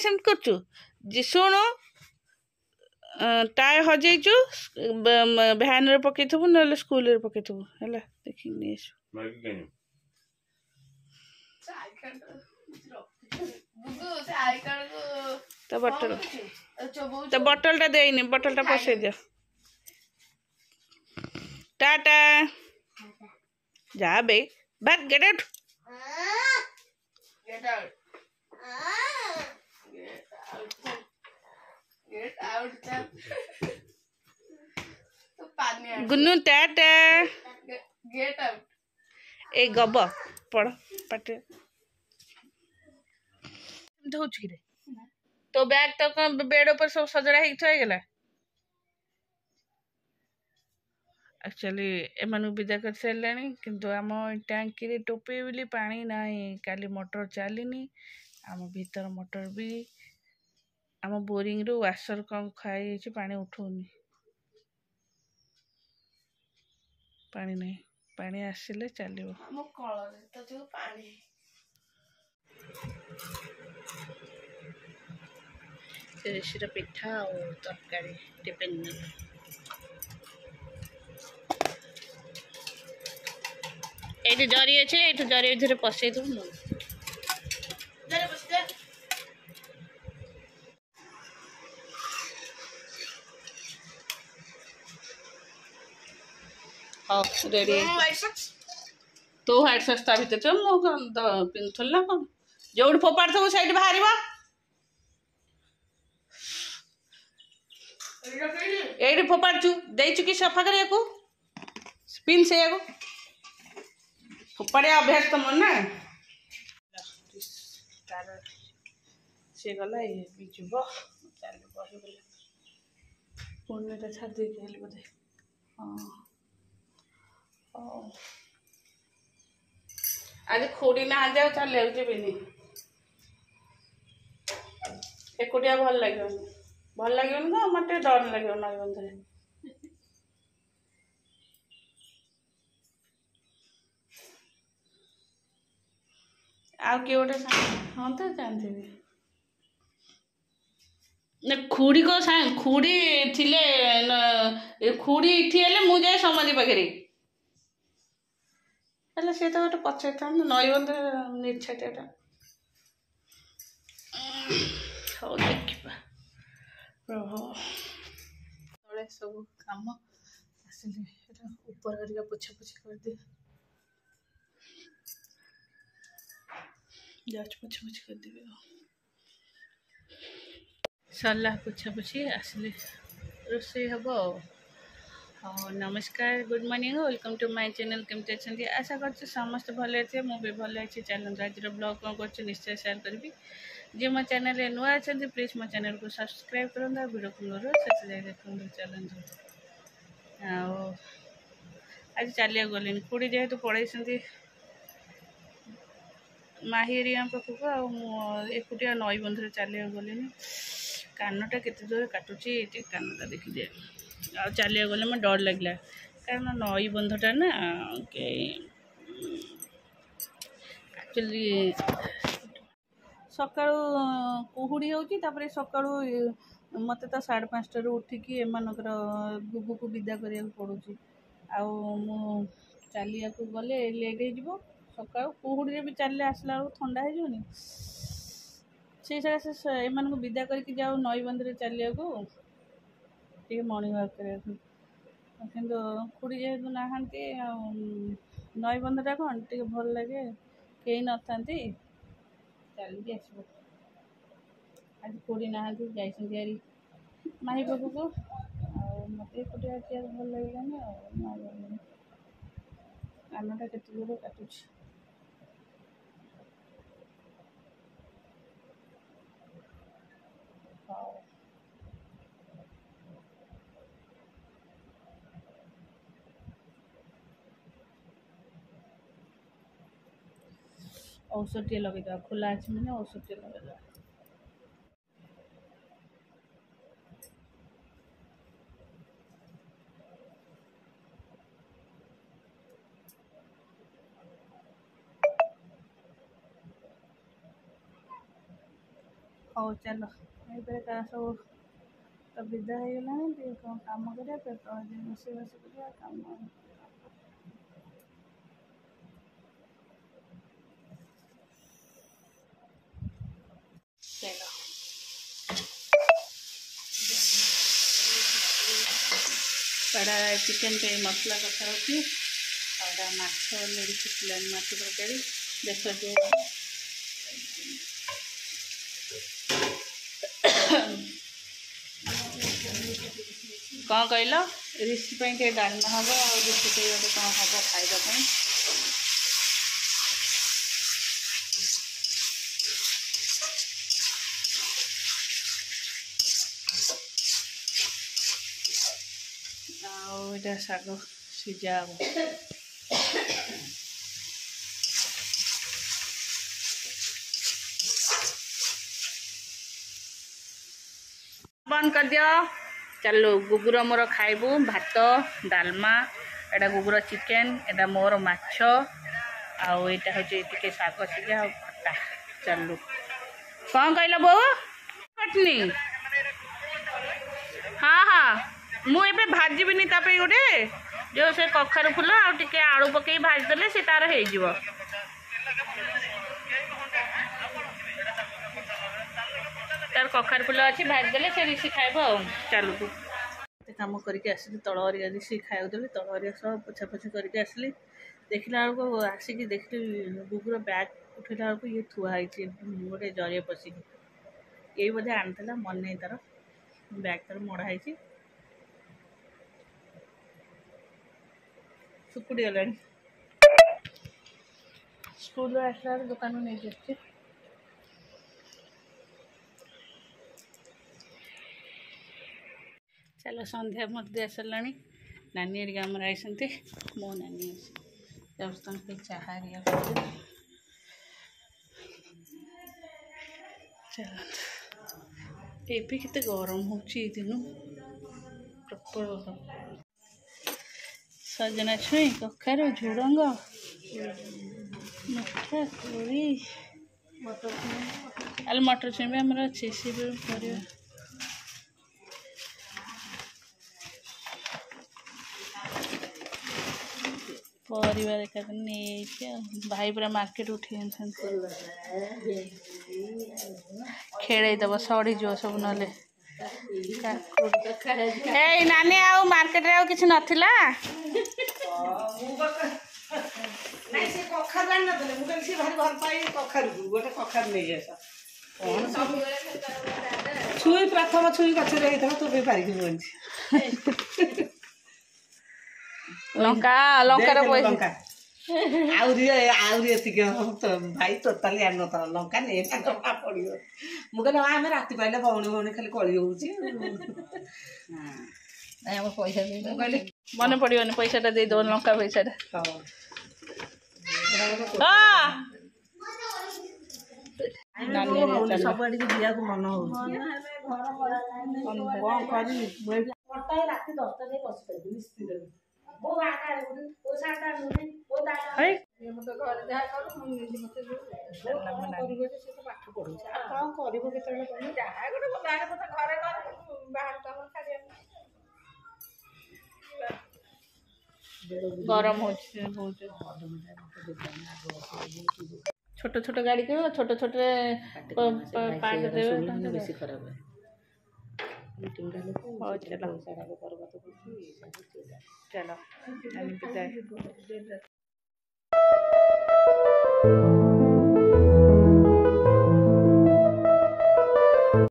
same करचु जी सुनो tyre हजेचु van रे पकेइथबु नले स्कूल रे पकेइथबु हैला देखि नि तो बटल टा देइनी बटल टा पसे दियो टाटा जा बे but get out Gunnu tata get out ए गब पढ़ पाटे धोच कि रे तो बैग तो बेड ऊपर सब सजड़ा हे थई गेला एक्चुअली एमानु विदा कर सारे किंतु आम टैंकी रे टोपे बोली पानी नाही काली मोटर चलीनी आम भीतर मोटर भी आम बोरिंग रू वाशर कम खाई पानी उठौनी पानी नहीं पानी आसिले चलो पिठा और तरकारी टिफिन ये जरी अच्छे ये जरी धीरे पसई दू हाँ रेडी तो हाइट सस्ता भितर चल मो पिंथला कौन जो फोपाड़ थो साइड बाहर ये फोपाड़चु देचु कि सफा कर पिन से फोपाड़े अभ्यास तुम ना तार सी गला ये भी जुब चल बही बोले पुण्य छाड़ दे बोधे हाँ आज खोड़ी ना जाओ चले जीविनी एकुटिया भल लगे तो मत डर लगे नई बंधे आउ किए गोटे हाँ तो जानते खुड़ी को खुड़ी थिले खुड़ी इठी हेले मु जाए समाधि पाखे सी तो गोटे पचार था नई बंध निर्छाटिया हौ देखा प्रभु तले सब कम आसिले ऊपर हरिका पोछा पोछी कर दे जाच पोछा पोछी कर देवे सरला पोछा पोछी आसिले रोसे हम नमस्कार good morning welcome to my channel केमती अच्छे आशा कर समस्त भले थे मुझे भले अच्छी चैनल आज ब्लॉग कौन कर निश्चय सेयार करी जी मो चैनल नुआ अच्छा प्लीज मो चैनल को सब्सक्राइब करंदा वीडियो को देखते चलते आज चलिया गली खुड़ी जेहेतु पड़े माही एरिया पाखक आकुटिया नई बंधुरे चलिया गली कानटा केते जोर काटुची कानटा देखी दे आ चलिया गले मैं डर लगला कारण नई बंधटा ना एक्चुअली सका कुहुड़ी हो सका मत तो 5:30 उठिकी एमनकर गुगु को विदा करा पड़ू चलिया गले लेट हो सका कुहुड़ी भी चलने आसला ठंडा होनी से एम विदा करके जाओ नई बंधे चलिया मर्णिंग वाक कर खुड़ी जेहेतु नहांती नई बंधटा कौन टे भल लगे कहीं न था चलिए आस आज खुड़ी ना जारी माही पाखक मत एकुटिया भल लगलानी कानटा के जोर काटुच औषध लगे खोला अच्छे मैंने औषध लगे ହଉ ଚାଲ ଏବେ ସବୁ ତ ବିଦା ହେଇଗଲାଣି ଟିକେ କ'ଣ କାମ କରିବା ପେଟ ରୋଷେଇବାସ କରିବା କାମ ଚାଲ कड़ा चिकेन पे मसला कथा होती माछ अलरेडी फुटिलानी माछ तरकारी देख कौन कहल ऋषि डालना हम और ऋषि गोटे कौन हम खाइबा आउटा शाग सीझा बंद कर दियो चलो गुगुर मोर खाइबू भात डालमा एटा गुगुर चिकेन एटा मोर माछ आउ एटा होचे टिके शाग सीझा आ खट्टा चलो कौन कहल बो कटनी हाँ हाँ मुझे भाजबिनी गोटे जो से कखारु फुल आगे आलू पक भाजदे से तार हो तार कखार फुल अच्छी भाजदे से ऋषि खाइब आ चलू कम करके आसली तल हरिया ऋषि खाया देली तल हरिया सब पोछा पोछी करके आसली देखला बेलू आसिक देखली गुगुर बैग उठेला बेलू ये थुआई गोटे जरिए पशिक ये बोधे आनी मन नहीं तार बैग तार मड़ाई सुकुड़ी गला स्कूल आसला दुकान में नहीं जाती चलो संध्या मत आसला नानी हरिका आम आई मो नानी चाह चल एबे केते गरम होची दिन प्रबल गरम सजना छुई कखारु झुडंग मटर कोरी आल मटर छुई भी आमर अच्छी सी परिवार देखा नहीं भाई पूरा मार्केट उठी खेल दब सड़ी जो सब ना नानी आ मार्केट रे किसी नथिला छुई प्रथम छुई गचरे तू भी पारिक लंका लंकार पैसा भाई टोटाली आन लंका नहीं पड़ो मुझे आम राति पाइले भौणी भौणी खाली कली हो मन पड़ोनी पैसा दे दो लंका पैसा सब आड़ दिया मन हो राति 10 गरम हो छोट छोट गाड़ी के छोट छोट बेसी खराब चलो